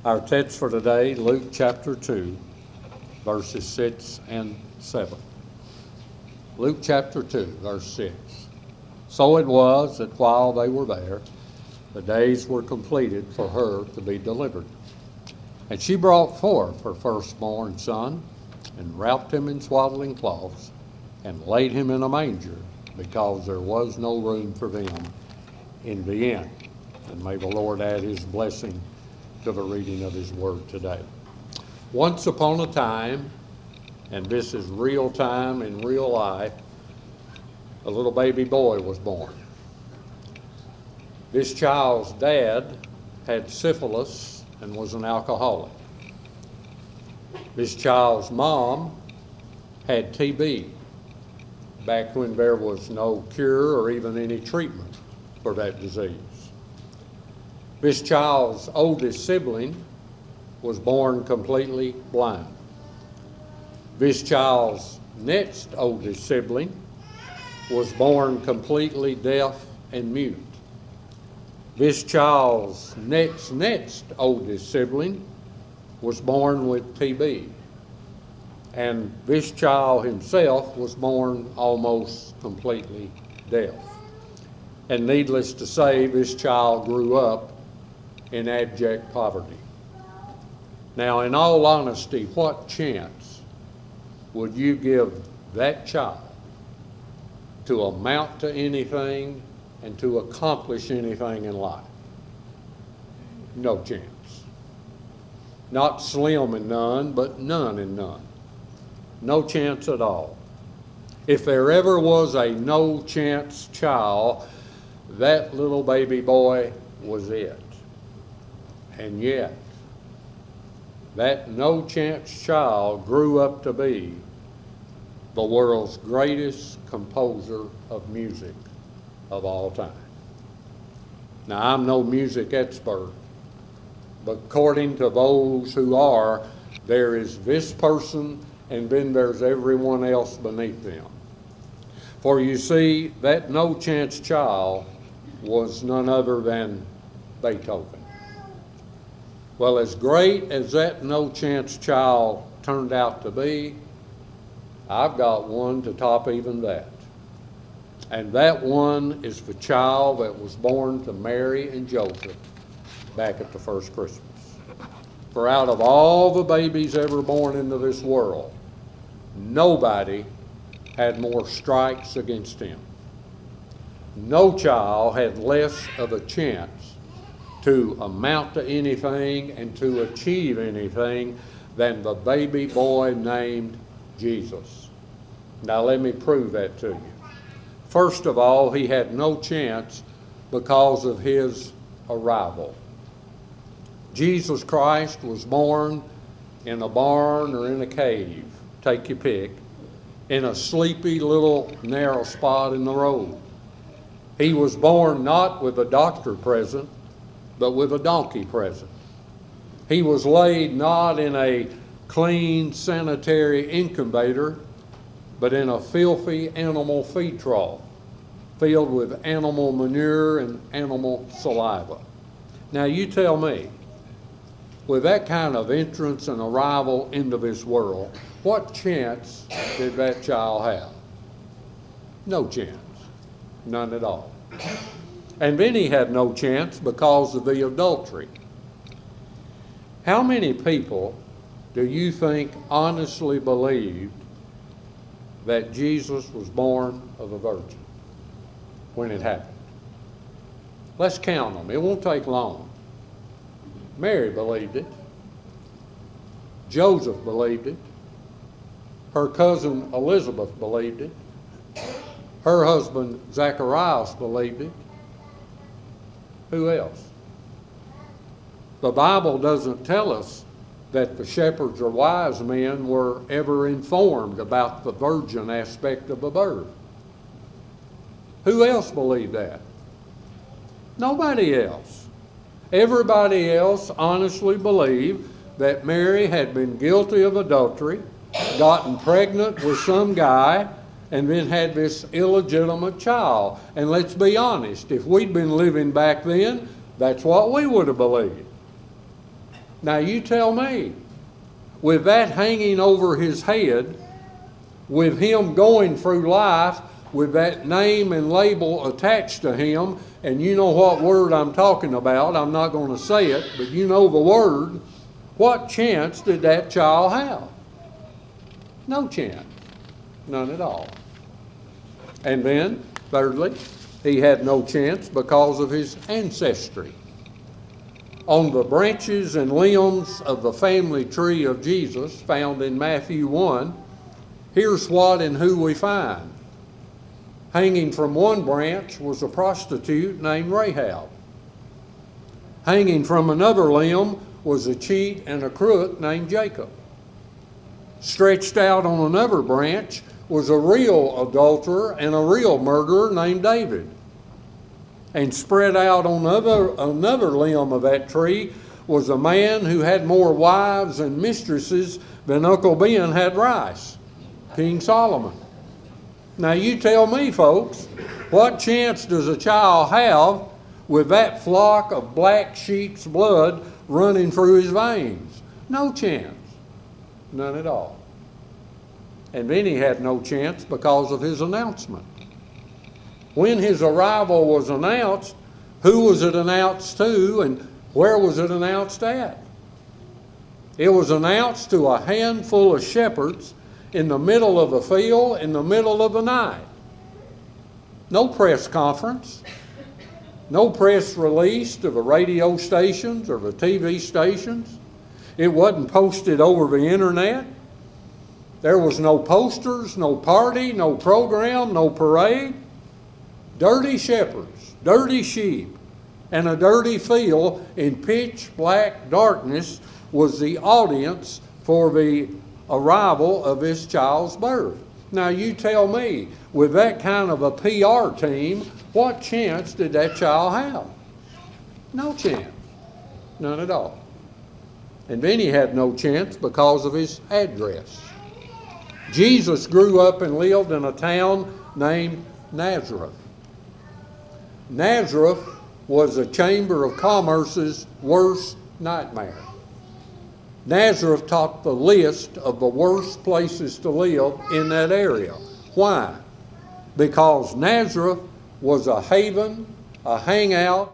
Our text for today, Luke chapter 2, verses 6 and 7. Luke chapter 2, verse 6. So it was that while they were there, the days were completed for her to be delivered. And she brought forth her firstborn son, and wrapped him in swaddling cloths, and laid him in a manger, because there was no room for them in the inn. And may the Lord add his blessing to the reading of his word today. Once upon a time, and this is real time in real life, a little baby boy was born. This child's dad had syphilis and was an alcoholic. This child's mom had TB back when there was no cure or even any treatment for that disease. This child's oldest sibling was born completely blind. This child's next oldest sibling was born completely deaf and mute. This child's next oldest sibling was born with TB. And this child himself was born almost completely deaf. And needless to say, this child grew up in abject poverty. Now, in all honesty, what chance would you give that child to amount to anything and to accomplish anything in life? No chance. Not slim and none, but none and none. No chance at all. If there ever was a no chance child, that little baby boy was it. And yet, that no chance child grew up to be the world's greatest composer of music of all time. Now, I'm no music expert, but according to those who are, there is this person and then there's everyone else beneath them. For you see, that no chance child was none other than Beethoven. Well, as great as that no chance child turned out to be, I've got one to top even that. And that one is the child that was born to Mary and Joseph back at the first Christmas. For out of all the babies ever born into this world, nobody had more strikes against him. No child had less of a chance to amount to anything and to achieve anything than the baby boy named Jesus. Now let me prove that to you. First of all, he had no chance because of his arrival. Jesus Christ was born in a barn or in a cave, take your pick, in a sleepy little narrow spot in the road. He was born not with a doctor present, but with a donkey present. He was laid not in a clean, sanitary incubator, but in a filthy animal feed trough, filled with animal manure and animal saliva. Now you tell me, with that kind of entrance and arrival into this world, what chance did that child have? No chance. None at all. And then he had no chance because of the adultery. How many people do you think honestly believed that Jesus was born of a virgin when it happened? Let's count them. It won't take long. Mary believed it. Joseph believed it. Her cousin Elizabeth believed it. Her husband Zacharias believed it. Who else? The Bible doesn't tell us that the shepherds or wise men were ever informed about the virgin aspect of the birth. Who else believed that? Nobody else. Everybody else honestly believed that Mary had been guilty of adultery, gotten pregnant with some guy, and then had this illegitimate child. And let's be honest, if we'd been living back then, that's what we would have believed. Now you tell me, with that hanging over his head, with him going through life with that name and label attached to him, and you know what word I'm talking about, I'm not going to say it, but you know the word, what chance did that child have? No chance. None at all. And then, thirdly, he had no chance because of his ancestry. On the branches and limbs of the family tree of Jesus, found in Matthew 1, here's what and who we find. Hanging from one branch was a prostitute named Rahab. Hanging from another limb was a cheat and a crook named Jacob. Stretched out on another branch was a real adulterer and a real murderer named David. And spread out on another limb of that tree was a man who had more wives and mistresses than Uncle Ben had rice, King Solomon. Now you tell me, folks, what chance does a child have with that flock of black sheep's blood running through his veins? No chance. None at all. And then he had no chance because of his announcement. When his arrival was announced, who was it announced to and where was it announced at? It was announced to a handful of shepherds in the middle of the field, in the middle of the night. No press conference, no press release to the radio stations or the TV stations. It wasn't posted over the internet. There was no posters, no party, no program, no parade. Dirty shepherds, dirty sheep, and a dirty field in pitch black darkness was the audience for the arrival of this child's birth. Now you tell me, with that kind of a PR team, what chance did that child have? No chance. None at all. And then he had no chance because of his address. Jesus grew up and lived in a town named Nazareth. Nazareth was a chamber of commerce's worst nightmare. Nazareth topped the list of the worst places to live in that area. Why? Because Nazareth was a haven, a hangout,